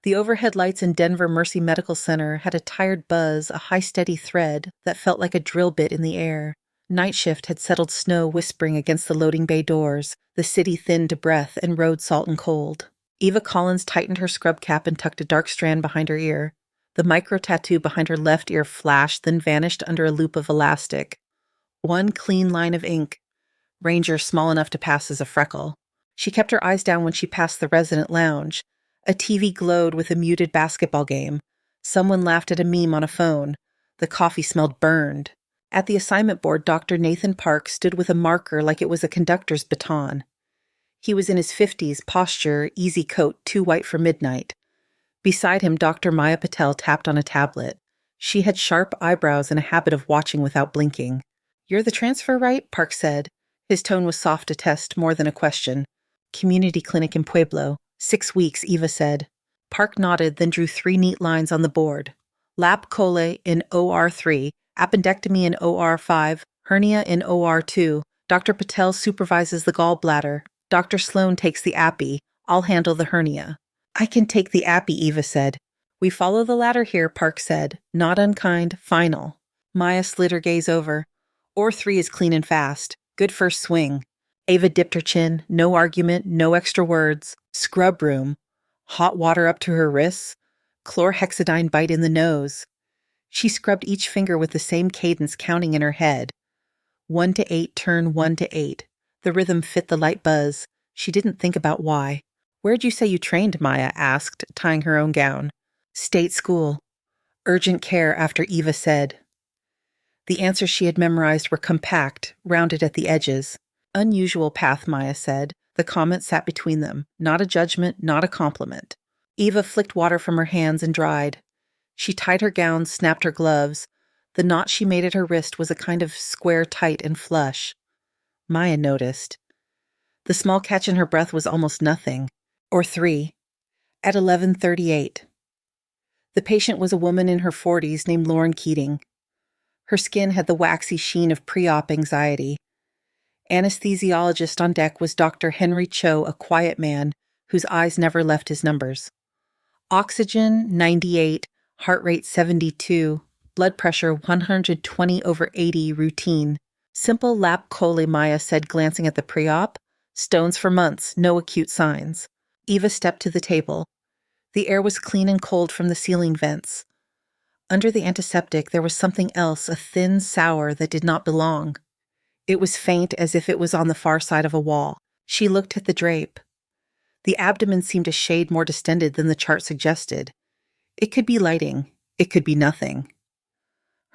The overhead lights in Denver Mercy Medical Center had a tired buzz, a high steady thread that felt like a drill bit in the air. Night shift had settled snow whispering against the loading bay doors, the city thinned to breath and road salt and cold. Eva Collins tightened her scrub cap and tucked a dark strand behind her ear. The micro-tattoo behind her left ear flashed, then vanished under a loop of elastic. One clean line of ink. Ranger small enough to pass as a freckle. She kept her eyes down when she passed the resident lounge. A TV glowed with a muted basketball game. Someone laughed at a meme on a phone. The coffee smelled burned. At the assignment board, Dr. Nathan Park stood with a marker like it was a conductor's baton. He was in his 50s, posture, easy coat, too white for midnight. Beside him, Dr. Maya Patel tapped on a tablet. She had sharp eyebrows and a habit of watching without blinking. "You're the transfer, right?" Park said. His tone was soft, a test, more than a question. "Community clinic in Pueblo. 6 weeks," Eva said. Park nodded, then drew 3 neat lines on the board. Lap chole in OR3, appendectomy in OR5, hernia in OR2. Dr. Patel supervises the gallbladder. Dr. Sloan takes the appy. I'll handle the hernia. "I can take the appy," Eva said. "We follow the ladder here," Park said. "Not unkind, final." Maya slid her gaze over. OR3 is clean and fast. Good first swing. Ava dipped her chin. No argument, no extra words. Scrub room. Hot water up to her wrists. Chlorhexidine bite in the nose. She scrubbed each finger with the same cadence, counting in her head. 1 to 8, turn 1 to 8. The rhythm fit the light buzz. She didn't think about why. "Where'd you say you trained?" Maya asked, tying her own gown. "State school." "Urgent care," after Eva said. The answers she had memorized were compact, rounded at the edges. "Unusual path," Maya said. The comment sat between them. Not a judgment, not a compliment. Eva flicked water from her hands and dried. She tied her gown, snapped her gloves. The knot she made at her wrist was a kind of square tight and flush. Maya noticed. The small catch in her breath was almost nothing. Or 3. At 11:38. The patient was a woman in her 40s named Lauren Keating. Her skin had the waxy sheen of pre-op anxiety. Anesthesiologist on deck was Dr. Henry Cho, a quiet man whose eyes never left his numbers. Oxygen, 98, heart rate 72, blood pressure 120/80 routine. Simple lap chole, Maya said, glancing at the pre-op. Stones for months, no acute signs. Eva stepped to the table. The air was clean and cold from the ceiling vents. Under the antiseptic, there was something else, a thin sour that did not belong. It was faint, as if it was on the far side of a wall. She looked at the drape. The abdomen seemed a shade more distended than the chart suggested. It could be lighting. It could be nothing.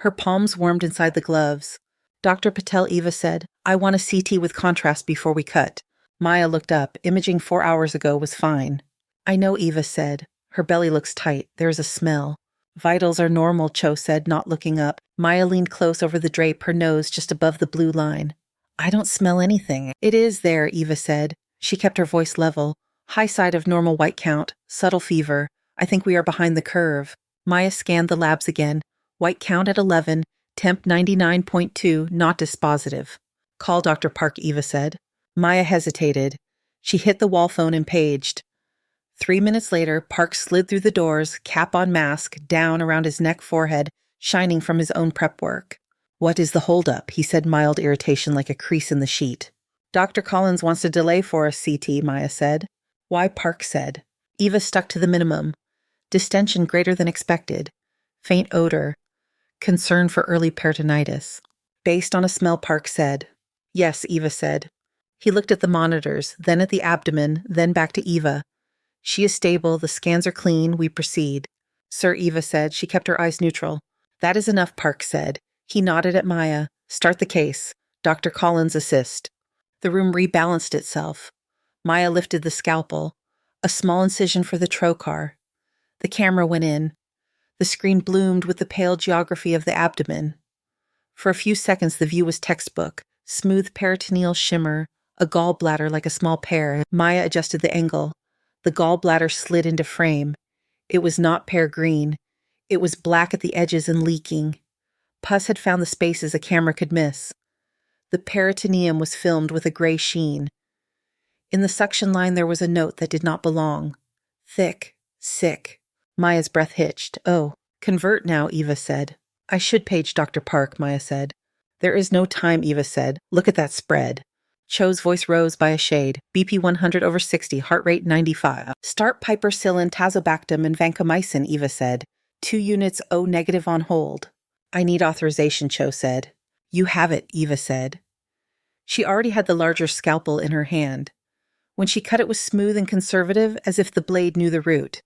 Her palms warmed inside the gloves. "Dr. Patel," Eva said, "I want a CT with contrast before we cut." Maya looked up. Imaging 4 hours ago was fine. "I know," Eva said. "Her belly looks tight. There's a smell." "Vitals are normal," Cho said, not looking up. Maya leaned close over the drape, her nose just above the blue line. "I don't smell anything." "It is there," Eva said. She kept her voice level. "High side of normal white count. Subtle fever. I think we are behind the curve." Maya scanned the labs again. White count at 11. Temp 99.2, not dispositive. "Call Dr. Park," Eva said. Maya hesitated. She hit the wall phone and paged. 3 minutes later, Park slid through the doors, cap on mask, down around his neck, forehead, shining from his own prep work. "What is the holdup?" He said, mild irritation like a crease in the sheet. "Dr. Collins wants to delay for us, CT," Maya said. "Why?" Park said. Eva stuck to the minimum. Distension greater than expected. Faint odor. Concern for early peritonitis. Based on a smell, Park said. "Yes," Eva said. He looked at the monitors, then at the abdomen, then back to Eva. "She is stable, the scans are clean, we proceed." "Sir," Eva said. She kept her eyes neutral. "That is enough," Park said. He nodded at Maya. "Start the case. Dr. Collins assist." The room rebalanced itself. Maya lifted the scalpel. A small incision for the trocar. The camera went in. The screen bloomed with the pale geography of the abdomen. For a few seconds, the view was textbook. Smooth peritoneal shimmer, a gallbladder like a small pear. Maya adjusted the angle. The gallbladder slid into frame. It was not pear green. It was black at the edges and leaking. Pus had found the spaces a camera could miss. The peritoneum was filmed with a gray sheen. In the suction line there was a note that did not belong. Thick, Sick. Maya's breath hitched. Oh, convert now, Eva said. I should page Dr. Park, Maya said. There is no time, Eva said. Look at that spread. Cho's voice rose by a shade. BP 100/60, heart rate 95. Start piperacillin, tazobactam, and vancomycin, Eva said. 2 units O negative on hold. I need authorization, Cho said. You have it, Eva said. She already had the larger scalpel in her hand. When she cut it was smooth and conservative, as if the blade knew the route.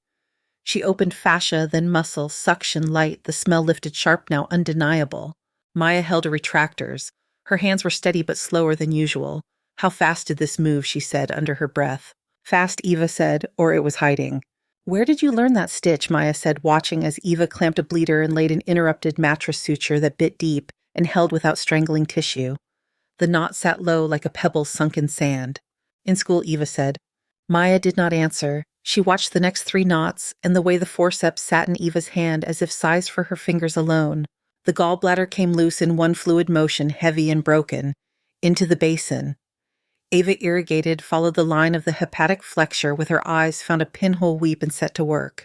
She opened fascia, then muscle, suction light, the smell lifted sharp now, undeniable. Maya held her retractors. Her hands were steady but slower than usual. How fast did this move, she said under her breath. Fast, Eva said, or it was hiding. Where did you learn that stitch, Maya said, watching as Eva clamped a bleeder and laid an interrupted mattress suture that bit deep and held without strangling tissue. The knot sat low like a pebble sunk in sand. In school, Eva said. Maya did not answer. She watched the next 3 knots and the way the forceps sat in Eva's hand as if sized for her fingers alone. The gallbladder came loose in one fluid motion, heavy and broken, into the basin. Eva, irrigated, followed the line of the hepatic flexure with her eyes, found a pinhole weep and set to work.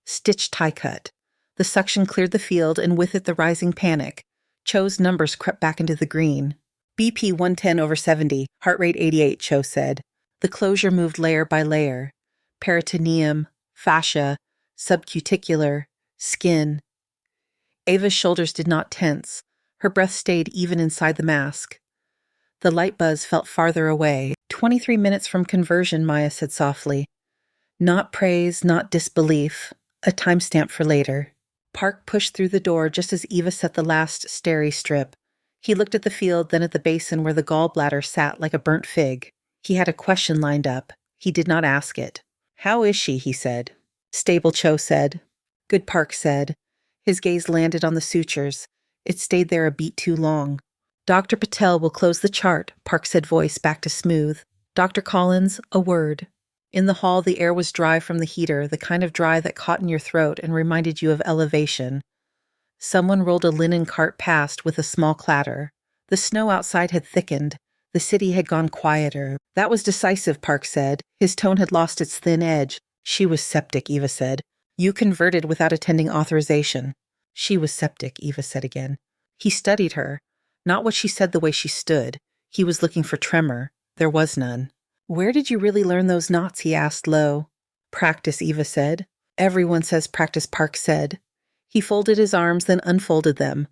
Stitch tie cut. The suction cleared the field and with it the rising panic. Cho's numbers crept back into the green. BP 110/70, heart rate 88, Cho said. The closure moved layer by layer. Peritoneum, fascia, subcuticular, skin. Ava's shoulders did not tense. Her breath stayed even inside the mask. The light buzz felt farther away. 23 minutes from conversion, Maya said softly. Not praise, not disbelief. A timestamp for later. Park pushed through the door just as Eva set the last steri strip. He looked at the field, then at the basin where the gallbladder sat like a burnt fig. He had a question lined up. He did not ask it. How is she, he said. Stable, Cho said. Good, Park said. His gaze landed on the sutures. It stayed there a beat too long. Dr. Patel will close the chart, Park said, voice back to smooth. Dr. Collins, a word. In the hall, the air was dry from the heater, the kind of dry that caught in your throat and reminded you of elevation. Someone rolled a linen cart past with a small clatter. The snow outside had thickened. The city had gone quieter. That was decisive, Park said. His tone had lost its thin edge. She was septic, Eva said. You converted without attending authorization. She was septic, Eva said again. He studied her. Not what she said the way she stood. He was looking for tremor. There was none. Where did you really learn those knots, he asked low. Practice, Eva said. Everyone says practice, Park said. He folded his arms, then unfolded them.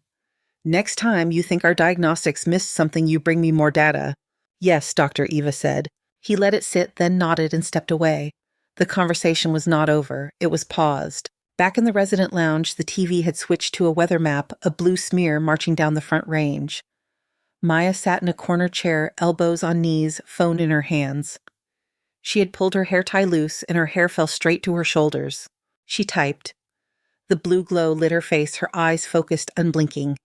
Next time you think our diagnostics missed something, you bring me more data. Yes, Dr. Eva said. He let it sit, then nodded and stepped away. The conversation was not over. It was paused. Back in the resident lounge, the TV had switched to a weather map, a blue smear marching down the front range. Maya sat in a corner chair, elbows on knees, phone in her hands. She had pulled her hair tie loose, and her hair fell straight to her shoulders. She typed. The blue glow lit her face, her eyes focused, unblinking.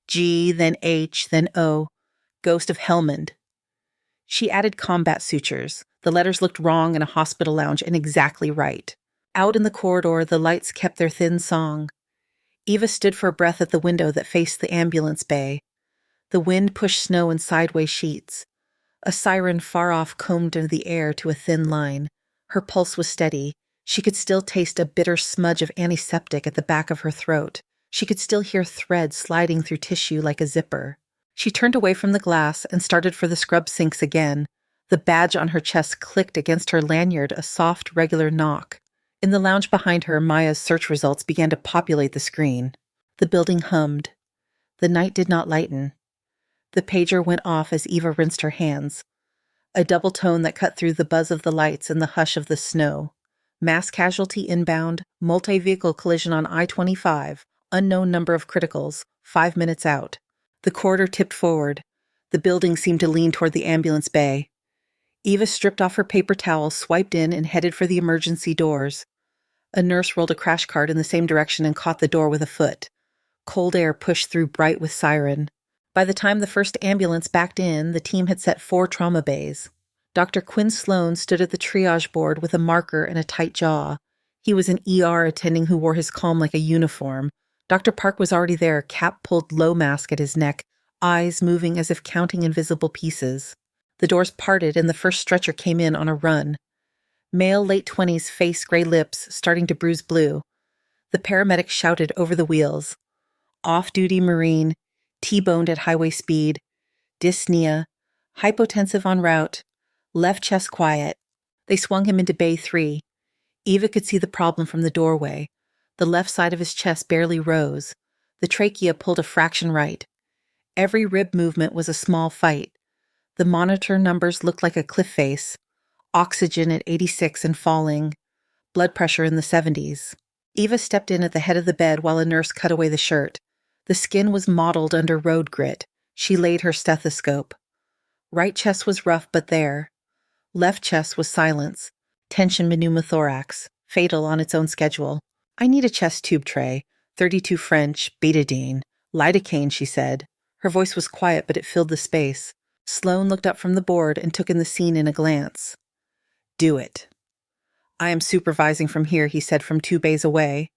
G, then H, then O. Ghost of Helmand. She added combat sutures. The letters looked wrong in a hospital lounge and exactly right. Out in the corridor, the lights kept their thin song. Eva stood for a breath at the window that faced the ambulance bay. The wind pushed snow in sideways sheets. A siren far off combed into the air to a thin line. Her pulse was steady. She could still taste a bitter smudge of antiseptic at the back of her throat. She could still hear thread sliding through tissue like a zipper. She turned away from the glass and started for the scrub sinks again. The badge on her chest clicked against her lanyard, a soft, regular knock. In the lounge behind her, Maya's search results began to populate the screen. The building hummed. The night did not lighten. The pager went off as Eva rinsed her hands. A double tone that cut through the buzz of the lights and the hush of the snow. Mass casualty inbound, multi-vehicle collision on I-25, unknown number of criticals, 5 minutes out. The corridor tipped forward. The building seemed to lean toward the ambulance bay. Eva stripped off her paper towel, swiped in, and headed for the emergency doors. A nurse rolled a crash cart in the same direction and caught the door with a foot. Cold air pushed through bright with siren. By the time the first ambulance backed in, the team had set 4 trauma bays. Dr. Quinn Sloan stood at the triage board with a marker and a tight jaw. He was an ER attending who wore his calm like a uniform. Dr. Park was already there, cap pulled low mask at his neck, eyes moving as if counting invisible pieces. The doors parted and the first stretcher came in on a run. Male late 20s, face gray lips starting to bruise blue. The paramedics shouted over the wheels. Off-duty Marine, T-boned at highway speed, dyspnea, hypotensive en route, left chest quiet. They swung him into Bay 3. Eva could see the problem from the doorway. The left side of his chest barely rose. The trachea pulled a fraction right. Every rib movement was a small fight. The monitor numbers looked like a cliff face. Oxygen at 86 and falling. Blood pressure in the 70s. Eva stepped in at the head of the bed while a nurse cut away the shirt. The skin was mottled under road grit. She laid her stethoscope. Right chest was rough but there. Left chest was silence. Tension pneumothorax. Fatal on its own schedule. I need a chest tube tray. 32 French, betadine. Lidocaine, she said. Her voice was quiet, but it filled the space. Sloane looked up from the board and took in the scene in a glance. Do it. I am supervising from here, he said from 2 bays away.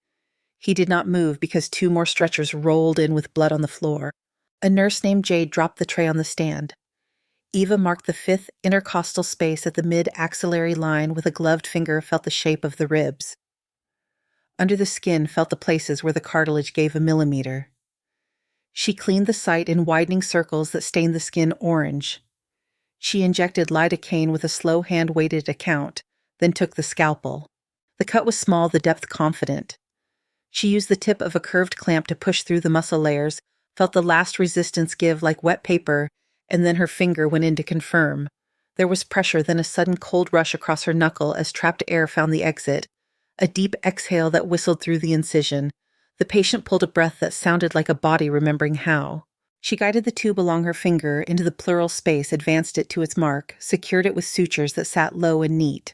He did not move because 2 more stretchers rolled in with blood on the floor. A nurse named Jade dropped the tray on the stand. Eva marked the 5th intercostal space at the mid-axillary line with a gloved finger, felt the shape of the ribs. Under the skin, felt the places where the cartilage gave a millimeter. She cleaned the site in widening circles that stained the skin orange. She injected lidocaine with a slow hand-weighted account, then took the scalpel. The cut was small, the depth confident. She used the tip of a curved clamp to push through the muscle layers, felt the last resistance give like wet paper, and then her finger went in to confirm. There was pressure, then a sudden cold rush across her knuckle as trapped air found the exit. A deep exhale that whistled through the incision. The patient pulled a breath that sounded like a body remembering how. She guided the tube along her finger into the pleural space, advanced it to its mark, secured it with sutures that sat low and neat.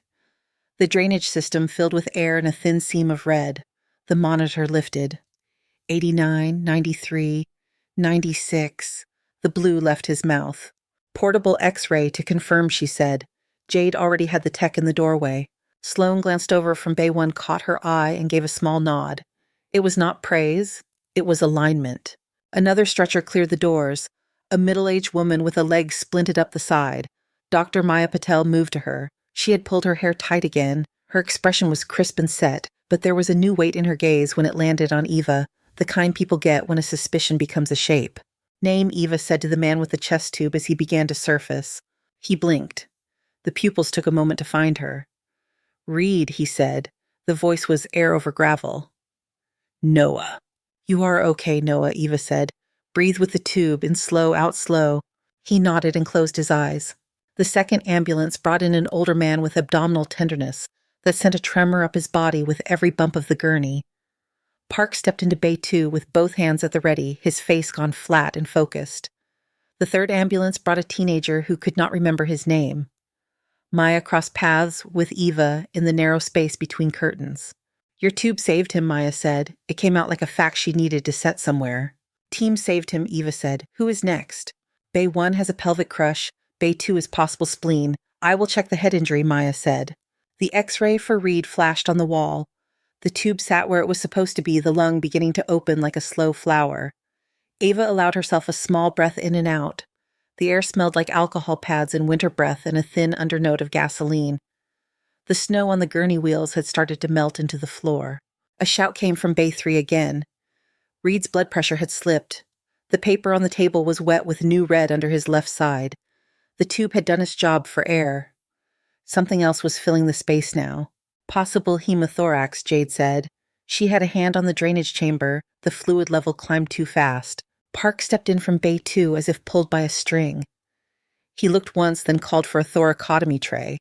The drainage system filled with air and a thin seam of red. The monitor lifted. 89, 93, 96. The blue left his mouth. Portable X-ray to confirm, she said. Jade already had the tech in the doorway. Sloane glanced over from Bay 1, caught her eye, and gave a small nod. It was not praise. It was alignment. Another stretcher cleared the doors. A middle-aged woman with a leg splinted up the side. Dr. Maya Patel moved to her. She had pulled her hair tight again. Her expression was crisp and set, but there was a new weight in her gaze when it landed on Eva, the kind people get when a suspicion becomes a shape. Name, Eva said to the man with the chest tube as he began to surface. He blinked. The pupils took a moment to find her. Reed, he said. The voice was air over gravel. Noah. You are okay, Noah, Eva said. Breathe with the tube, in slow, out slow. He nodded and closed his eyes. The second ambulance brought in an older man with abdominal tenderness that sent a tremor up his body with every bump of the gurney. Park stepped into Bay 2 with both hands at the ready, his face gone flat and focused. The third ambulance brought a teenager who could not remember his name. Maya crossed paths with Eva in the narrow space between curtains. Your tube saved him, Maya said. It came out like a fact she needed to set somewhere. Team saved him, Eva said. Who is next? Bay 1 has a pelvic crush. Bay 2 is possible spleen. I will check the head injury, Maya said. The X-ray for Reed flashed on the wall. The tube sat where it was supposed to be, the lung beginning to open like a slow flower. Eva allowed herself a small breath in and out. The air smelled like alcohol pads and winter breath and a thin undernote of gasoline. The snow on the gurney wheels had started to melt into the floor. A shout came from Bay 3 again. Reed's blood pressure had slipped. The paper on the table was wet with new red under his left side. The tube had done its job for air. Something else was filling the space now. Possible hemothorax, Jade said. She had a hand on the drainage chamber. The fluid level climbed too fast. Park stepped in from Bay 2 as if pulled by a string. He looked once, then called for a thoracotomy tray.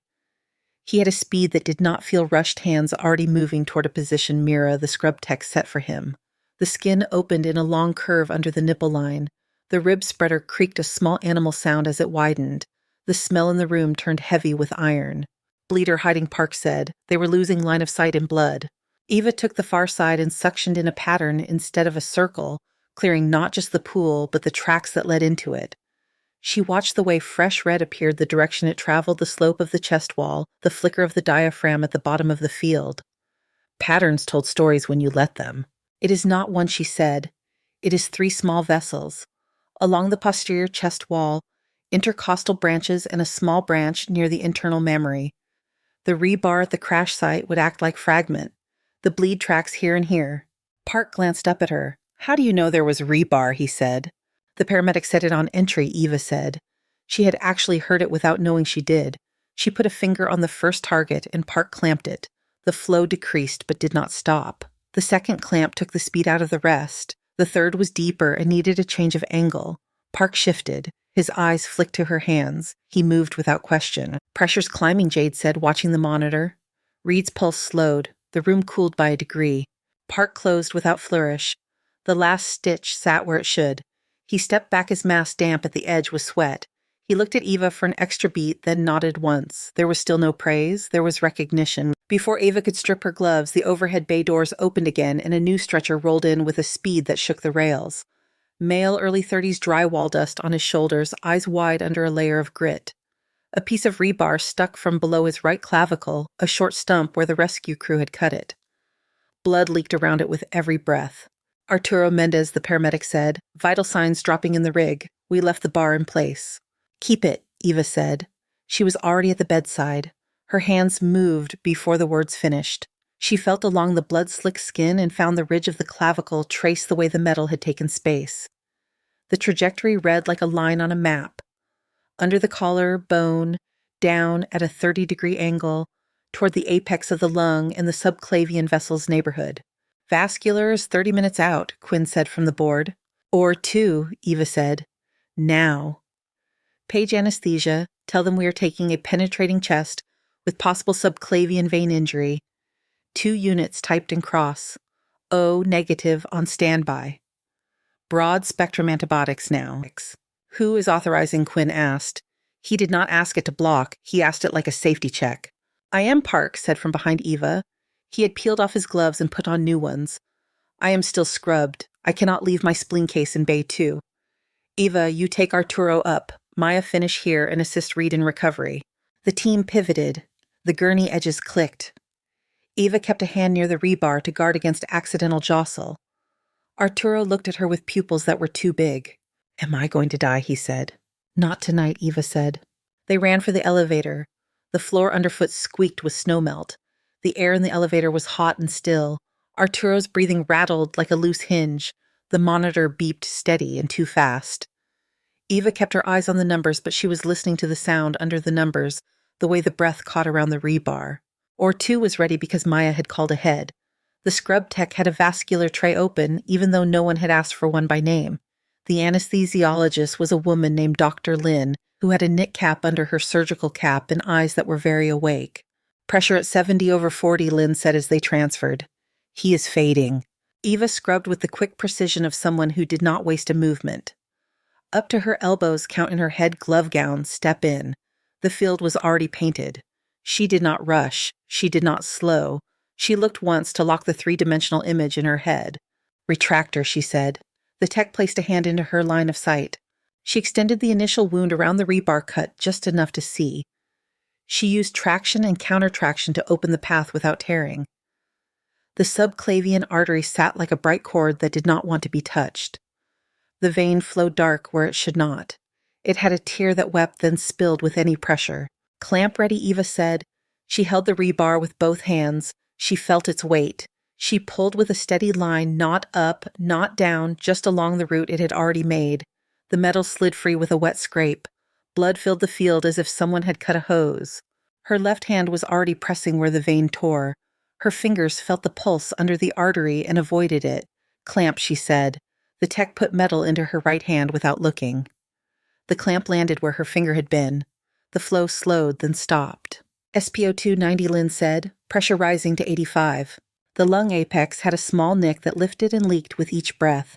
He had a speed that did not feel rushed, hands already moving toward a position Mira, the scrub tech, set for him. The skin opened in a long curve under the nipple line. The rib spreader creaked a small animal sound as it widened. The smell in the room turned heavy with iron. Bleeder hiding, Park said. They were losing line of sight in blood. Eva took the far side and suctioned in a pattern instead of a circle, clearing not just the pool, but the tracks that led into it. She watched the way fresh red appeared, the direction it traveled, the slope of the chest wall, the flicker of the diaphragm at the bottom of the field. Patterns told stories when you let them. It is not one, she said. It is 3 small vessels. Along the posterior chest wall, intercostal branches and a small branch near the internal mammary. The rebar at the crash site would act like fragment. The bleed tracks here and here. Park glanced up at her. "How do you know there was rebar?" he said. "The paramedic said it on entry," Eva said. She had actually heard it without knowing she did. She put a finger on the first target and Park clamped it. The flow decreased but did not stop. The second clamp took the speed out of the rest. The third was deeper and needed a change of angle. Park shifted. His eyes flicked to her hands. He moved without question. "Pressure's climbing," Jade said, watching the monitor. Reed's pulse slowed. The room cooled by a degree. Park closed without flourish. The last stitch sat where it should. He stepped back, his mask damp at the edge with sweat. He looked at Eva for an extra beat, then nodded once. There was still no praise. There was recognition. Before Eva could strip her gloves, the overhead bay doors opened again and a new stretcher rolled in with a speed that shook the rails. Male, early 30s drywall dust on his shoulders, eyes wide under a layer of grit. A piece of rebar stuck from below his right clavicle, a short stump where the rescue crew had cut it. Blood leaked around it with every breath. "Arturo Mendez," the paramedic said, "vital signs dropping in the rig. We left the bar in place." "Keep it," Eva said. She was already at the bedside. Her hands moved before the words finished. She felt along the blood-slick skin and found the ridge of the clavicle trace the way the metal had taken space. The trajectory read like a line on a map. Under the collar, bone, down at a 30-degree angle, toward the apex of the lung and the subclavian vessel's neighborhood. "Vascular is 30 minutes out," Quinn said from the board. "Or 2, Eva said. "Now." "Page anesthesia. Tell them we are taking a penetrating chest with possible subclavian vein injury. 2 units typed in cross. O negative on standby. Broad spectrum antibiotics now." "Who is authorizing?" Quinn asked. He did not ask it to block. He asked it like a safety check. "I am," Park said from behind Eva. He had peeled off his gloves and put on new ones. "I am still scrubbed. I cannot leave my spleen case in Bay 2. Eva, you take Arturo up. Maya finish here and assist Reed in recovery." The team pivoted. The gurney edges clicked. Eva kept a hand near the rebar to guard against accidental jostle. Arturo looked at her with pupils that were too big. "Am I going to die?" he said. "Not tonight," Eva said. They ran for the elevator. The floor underfoot squeaked with snowmelt. The air in the elevator was hot and still. Arturo's breathing rattled like a loose hinge. The monitor beeped steady and too fast. Eva kept her eyes on the numbers, but she was listening to the sound under the numbers, the way the breath caught around the rebar. Or 2 was ready because Maya had called ahead. The scrub tech had a vascular tray open, even though no one had asked for one by name. The anesthesiologist was a woman named Dr. Lynn, who had a knit cap under her surgical cap and eyes that were very awake. "Pressure at 70/40, Lynn said as they transferred. "He is fading." Eva scrubbed with the quick precision of someone who did not waste a movement. Up to her elbows, count in her head glove gown, step in. The field was already painted. She did not rush. She did not slow. She looked once to lock the 3-dimensional image in her head. "Retractor," she said. The tech placed a hand into her line of sight. She extended the initial wound around the rebar cut just enough to see. She used traction and counter-traction to open the path without tearing. The subclavian artery sat like a bright cord that did not want to be touched. The vein flowed dark where it should not. It had a tear that wept then spilled with any pressure. "Clamp ready," Eva said. She held the rebar with both hands. She felt its weight. She pulled with a steady line, not up, not down, just along the route it had already made. The metal slid free with a wet scrape. Blood filled the field as if someone had cut a hose. Her left hand was already pressing where the vein tore. Her fingers felt the pulse under the artery and avoided it. "Clamp," she said. The tech put metal into her right hand without looking. The clamp landed where her finger had been. The flow slowed, then stopped. "SpO2 90, Lynn said, pressure rising to 85. The lung apex had a small nick that lifted and leaked with each breath.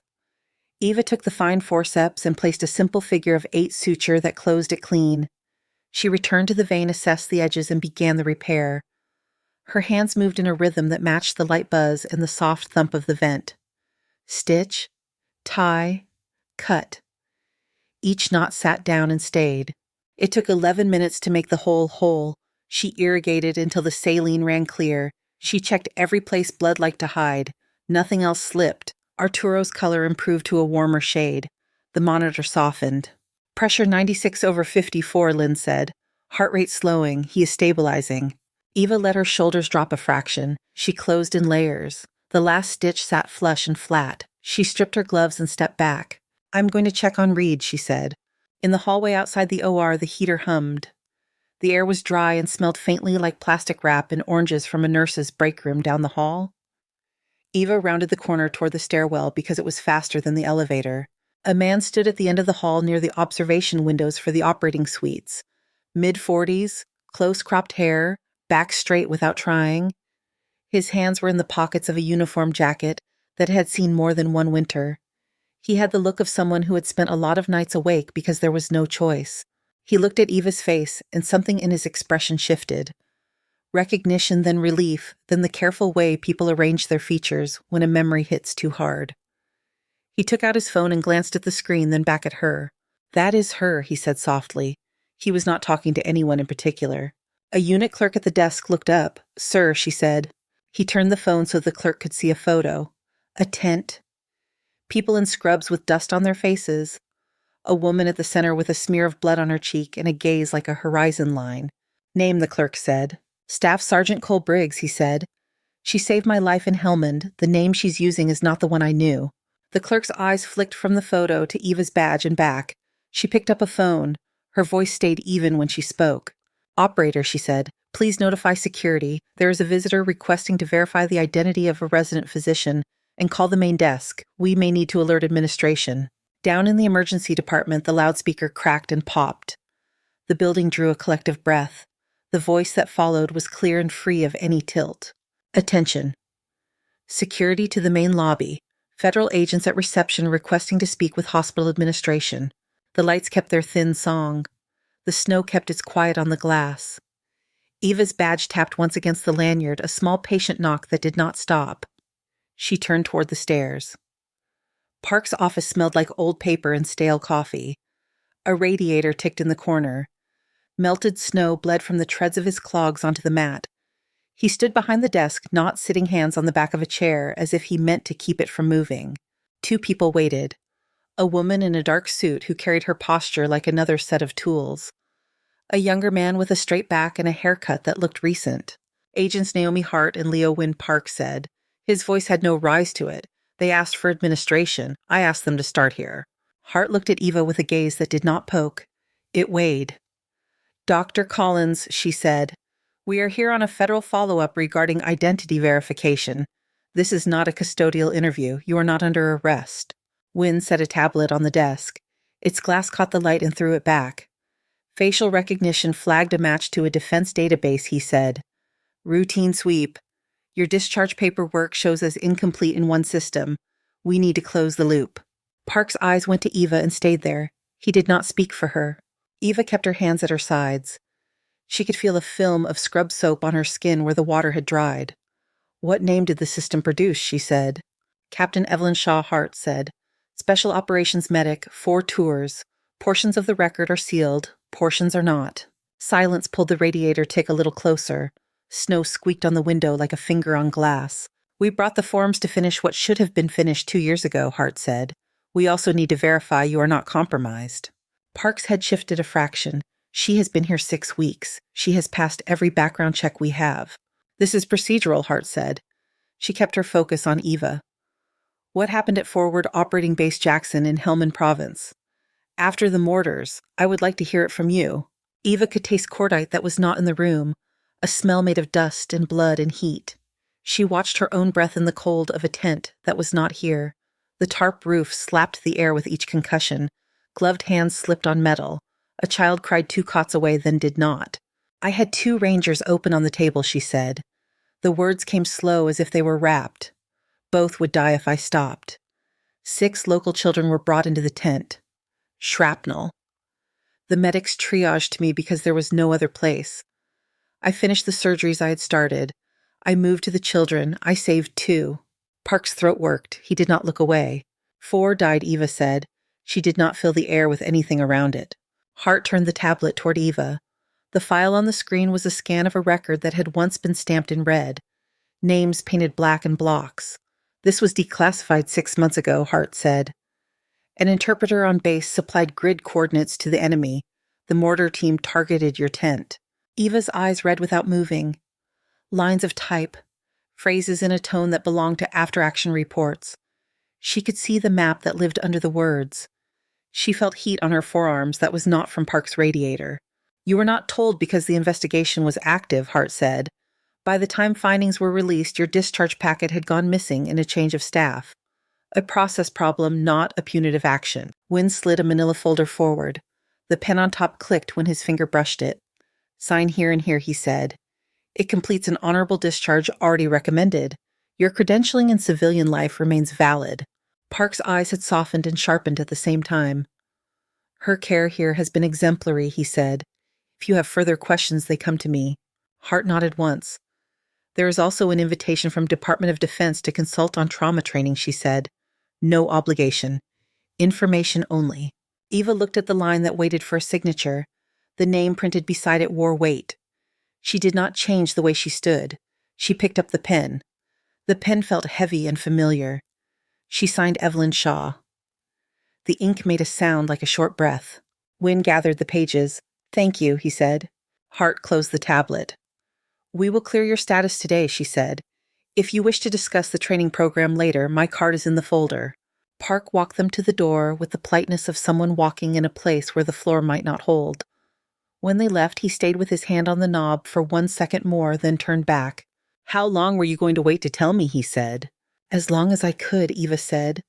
Eva took the fine forceps and placed a simple figure of 8 suture that closed it clean. She returned to the vein, assessed the edges, and began the repair. Her hands moved in a rhythm that matched the light buzz and the soft thump of the vent. Stitch, tie, cut. Each knot sat down and stayed. It took 11 minutes to make the hole whole. She irrigated until the saline ran clear. She checked every place blood liked to hide. Nothing else slipped. Arturo's color improved to a warmer shade. The monitor softened. "Pressure 96/54, Lynn said. "Heart rate slowing. He is stabilizing." Eva let her shoulders drop a fraction. She closed in layers. The last stitch sat flush and flat. She stripped her gloves and stepped back. "I'm going to check on Reed," she said. In the hallway outside the OR, the heater hummed. The air was dry and smelled faintly like plastic wrap and oranges from a nurse's break room down the hall. Eva rounded the corner toward the stairwell because it was faster than the elevator. A man stood at the end of the hall near the observation windows for the operating suites. Mid-40s, close-cropped hair, back straight without trying. His hands were in the pockets of a uniform jacket that had seen more than one winter. He had the look of someone who had spent a lot of nights awake because there was no choice. He looked at Eva's face, and something in his expression shifted. Recognition, then relief, then the careful way people arrange their features when a memory hits too hard. He took out his phone and glanced at the screen, then back at her. "That is her," he said softly. He was not talking to anyone in particular. A unit clerk at the desk looked up. "Sir," she said. He turned the phone so the clerk could see a photo. A tent. People in scrubs with dust on their faces. A woman at the center with a smear of blood on her cheek and a gaze like a horizon line. "Name," the clerk said. "Staff Sergeant Cole Briggs," he said. "She saved my life in Helmand. The name she's using is not the one I knew." The clerk's eyes flicked from the photo to Eva's badge and back. She picked up a phone. Her voice stayed even when she spoke. "Operator," she said, "please notify security. There is a visitor requesting to verify the identity of a resident physician and call the main desk. We may need to alert administration." Down in the emergency department, the loudspeaker cracked and popped. The building drew a collective breath. The voice that followed was clear and free of any tilt. "Attention. Security to the main lobby. Federal agents at reception requesting to speak with hospital administration." The lights kept their thin song. The snow kept its quiet on the glass. Eva's badge tapped once against the lanyard, a small patient knock that did not stop. She turned toward the stairs. Park's office smelled like old paper and stale coffee. A radiator ticked in the corner. Melted snow bled from the treads of his clogs onto the mat. He stood behind the desk, not sitting hands on the back of a chair, as if he meant to keep it from moving. Two people waited. A woman in a dark suit who carried her posture like another set of tools. A younger man with a straight back and a haircut that looked recent. Agents Naomi Hart and Leo Wynn Park said. His voice had no rise to it. "They asked for administration. I asked them to start here." Hart looked at Eva with a gaze that did not poke. It weighed. "Dr. Collins," she said, "we are here on a federal follow-up regarding identity verification. This is not a custodial interview. You are not under arrest." Wynn set a tablet on the desk. Its glass caught the light and threw it back. Facial recognition flagged a match to a defense database, he said. "Routine sweep. Your discharge paperwork shows as incomplete in one system. We need to close the loop." Park's eyes went to Eva and stayed there. He did not speak for her. Eva kept her hands at her sides. She could feel a film of scrub soap on her skin where the water had dried. "What name did the system produce?" she said. Captain Evelyn Shaw Hart said, "Special Operations Medic, 4 tours. Portions of the record are sealed, portions are not." Silence pulled the radiator tick a little closer. Snow squeaked on the window like a finger on glass. "We brought the forms to finish what should have been finished 2 years ago," Hart said. "We also need to verify you are not compromised." Park's head shifted a fraction. "She has been here 6 weeks. She has passed every background check we have." "This is procedural," Hart said. She kept her focus on Eva. "What happened at Forward Operating Base Jackson in Helmand Province?" "After the mortars. I would like to hear it from you." Eva could taste cordite that was not in the room, a smell made of dust and blood and heat. She watched her own breath in the cold of a tent that was not here. The tarp roof slapped the air with each concussion. Gloved hands slipped on metal. A child cried 2 cots away, then did not. "I had 2 Rangers open on the table," she said. The words came slow as if they were wrapped. "Both would die if I stopped. 6 local children were brought into the tent. Shrapnel. The medics triaged me because there was no other place. I finished the surgeries I had started. I moved to the children. I saved 2. Park's throat worked. He did not look away. 4 died, Eva said. She did not fill the air with anything around it. Hart turned the tablet toward Eva. The file on the screen was a scan of a record that had once been stamped in red. Names painted black in blocks. "This was declassified 6 months ago," Hart said. "An interpreter on base supplied grid coordinates to the enemy. The mortar team targeted your tent." Eva's eyes read without moving. Lines of type, phrases in a tone that belonged to after-action reports. She could see the map that lived under the words. She felt heat on her forearms that was not from Park's radiator. You were not told because the investigation was active, Hart said. By the time findings were released, your discharge packet had gone missing in a change of staff. A process problem, not a punitive action. Wynne slid a manila folder forward. The pen on top clicked when his finger brushed it. Sign here and here, he said. It completes an honorable discharge already recommended. Your credentialing in civilian life remains valid. Park's eyes had softened and sharpened at the same time. Her care here has been exemplary, he said. If you have further questions, they come to me. Hart nodded once. There is also an invitation from Department of Defense to consult on trauma training, she said. No obligation. Information only. Eva looked at the line that waited for a signature. The name printed beside it wore weight. She did not change the way she stood. She picked up the pen. The pen felt heavy and familiar. She signed Evelyn Shaw. The ink made a sound like a short breath. Wynne gathered the pages. Thank you, he said. Hart closed the tablet. We will clear your status today, she said. If you wish to discuss the training program later, my card is in the folder. Park walked them to the door with the politeness of someone walking in a place where the floor might not hold. When they left, he stayed with his hand on the knob for 1 second more, then turned back. How long were you going to wait to tell me, he said. As long as I could, Eva said.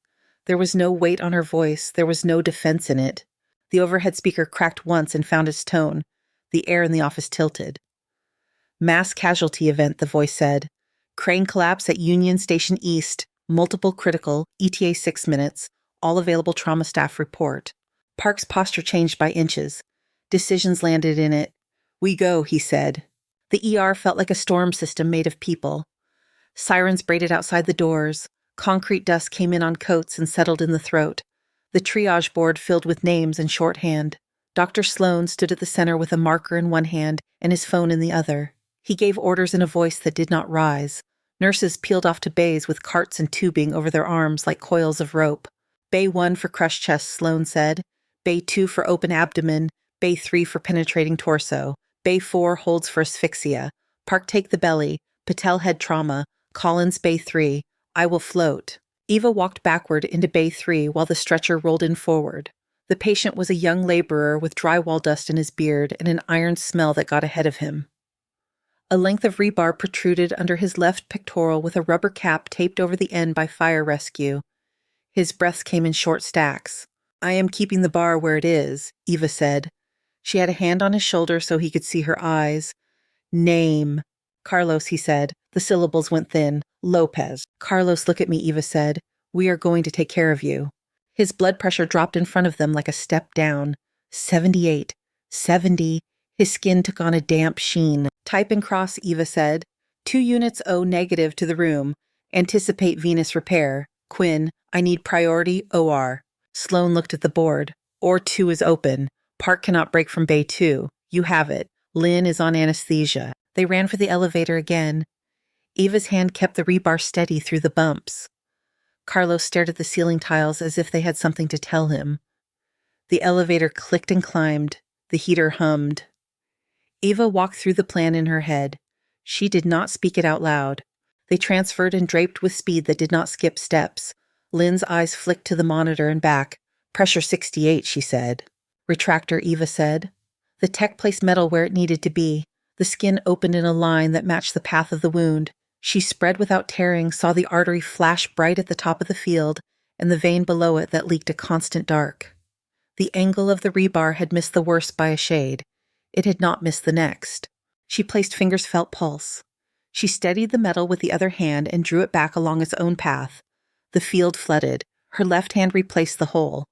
There was no weight on her voice. There was no defense in it. The overhead speaker cracked once and found its tone. The air in the office tilted. Mass casualty event, the voice said. Crane collapse at Union Station East. Multiple critical, ETA 6 minutes. All available trauma staff report. Park's posture changed by inches. Decisions landed in it. We go, he said. The ER felt like a storm system made of people. Sirens braided outside the doors. Concrete dust came in on coats and settled in the throat. The triage board filled with names and shorthand. Dr. Sloan stood at the center with a marker in one hand and his phone in the other. He gave orders in a voice that did not rise. Nurses peeled off to bays with carts and tubing over their arms like coils of rope. Bay 1 for crushed chest, Sloan said. Bay 2 for open abdomen. Bay 3 for penetrating torso. Bay 4 holds for asphyxia. Park take the belly. Patel head trauma. Collins Bay 3. I will float. Eva walked backward into Bay 3 while the stretcher rolled in forward. The patient was a young laborer with drywall dust in his beard and an iron smell that got ahead of him. A length of rebar protruded under his left pectoral with a rubber cap taped over the end by fire rescue. His breaths came in short stacks. I am keeping the bar where it is, Eva said. She had a hand on his shoulder so he could see her eyes. Name. Carlos, he said. The syllables went thin. Lopez. Carlos, look at me, Eva said. We are going to take care of you. His blood pressure dropped in front of them like a step down. 78. 70. His skin took on a damp sheen. Type and cross, Eva said. 2 units O negative to the room. Anticipate venous repair. Quinn, I need priority OR. Sloan looked at the board. OR 2 is open. Park cannot break from Bay 2. You have it. Lynn is on anesthesia. They ran for the elevator again. Eva's hand kept the rebar steady through the bumps. Carlos stared at the ceiling tiles as if they had something to tell him. The elevator clicked and climbed. The heater hummed. Eva walked through the plan in her head. She did not speak it out loud. They transferred and draped with speed that did not skip steps. Lynn's eyes flicked to the monitor and back. Pressure 68, she said. Retractor, Eva said. The tech placed metal where it needed to be. The skin opened in a line that matched the path of the wound. She spread without tearing, saw the artery flash bright at the top of the field, and the vein below it that leaked a constant dark. The angle of the rebar had missed the worst by a shade. It had not missed the next. She placed fingers felt pulse. She steadied the metal with the other hand and drew it back along its own path. The field flooded. Her left hand replaced the hole.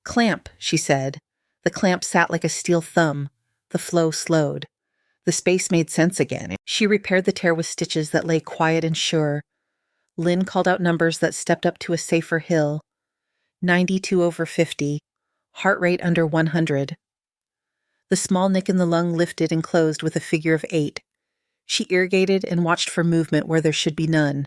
Clamp, she said. The clamp sat like a steel thumb. The flow slowed. The space made sense again. She repaired the tear with stitches that lay quiet and sure. Lynn called out numbers that stepped up to a safer hill. 92/50. Heart rate under 100. The small nick in the lung lifted and closed with a figure of 8. She irrigated and watched for movement where there should be none.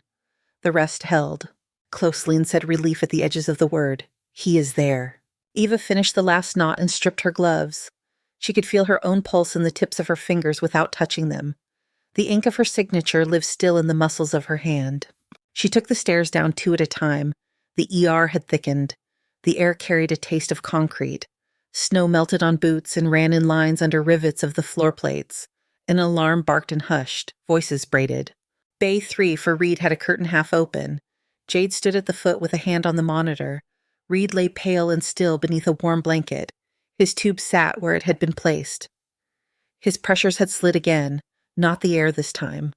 The rest held. Closely and said relief at the edges of the word. He is there. Eva finished the last knot and stripped her gloves. She could feel her own pulse in the tips of her fingers without touching them. The ink of her signature lived still in the muscles of her hand. She took the stairs down 2 at a time. The ER had thickened. The air carried a taste of concrete. Snow melted on boots and ran in lines under rivets of the floor plates. An alarm barked and hushed. Voices braided. Bay 3 for Reed had a curtain half open. Jade stood at the foot with a hand on the monitor. Reed lay pale and still beneath a warm blanket. His tube sat where it had been placed. His pressures had slid again, not the air this time.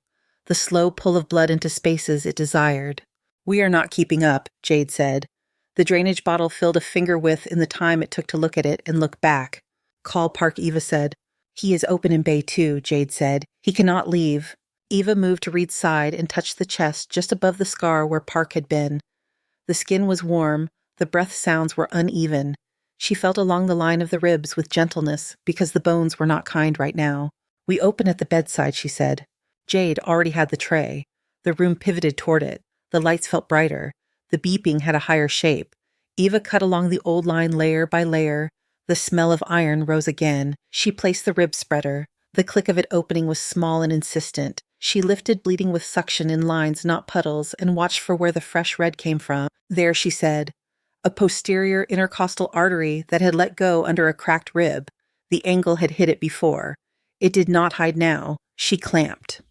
The slow pull of blood into spaces it desired. "We are not keeping up," Jade said. The drainage bottle filled a finger width in the time it took to look at it and look back. "Call Park," Eva said. "He is open in Bay 2, Jade said. "He cannot leave." Eva moved to Reed's side and touched the chest just above the scar where Park had been. The skin was warm, the breath sounds were uneven. She felt along the line of the ribs with gentleness because the bones were not kind right now. "We open at the bedside," she said. Jade already had the tray. The room pivoted toward it. The lights felt brighter. The beeping had a higher shape. Eva cut along the old line layer by layer. The smell of iron rose again. She placed the rib spreader. The click of it opening was small and insistent. She lifted, bleeding with suction in lines, not puddles, and watched for where the fresh red came from. "There," she said. A posterior intercostal artery that had let go under a cracked rib. The angle had hit it before. It did not hide now. She clamped.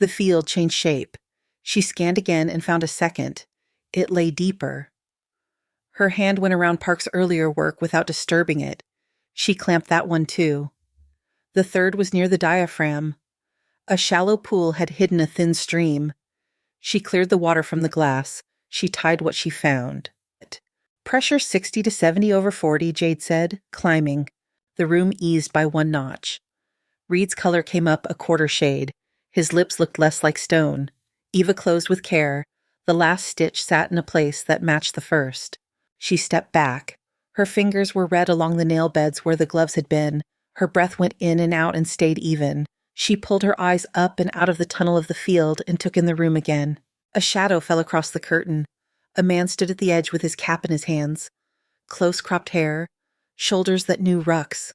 The field changed shape. She scanned again and found a second. It lay deeper. Her hand went around Park's earlier work without disturbing it. She clamped that one too. The third was near the diaphragm. A shallow pool had hidden a thin stream. She cleared the water from the glass. She tied what she found. "Pressure 60 to 70 over 40, Jade said, climbing. The room eased by 1 notch. Reed's color came up a quarter shade. His lips looked less like stone. Eva closed with care. The last stitch sat in a place that matched the first. She stepped back. Her fingers were red along the nail beds where the gloves had been. Her breath went in and out and stayed even. She pulled her eyes up and out of the tunnel of the field and took in the room again. A shadow fell across the curtain. A man stood at the edge with his cap in his hands. Close-cropped hair, shoulders that knew rucks.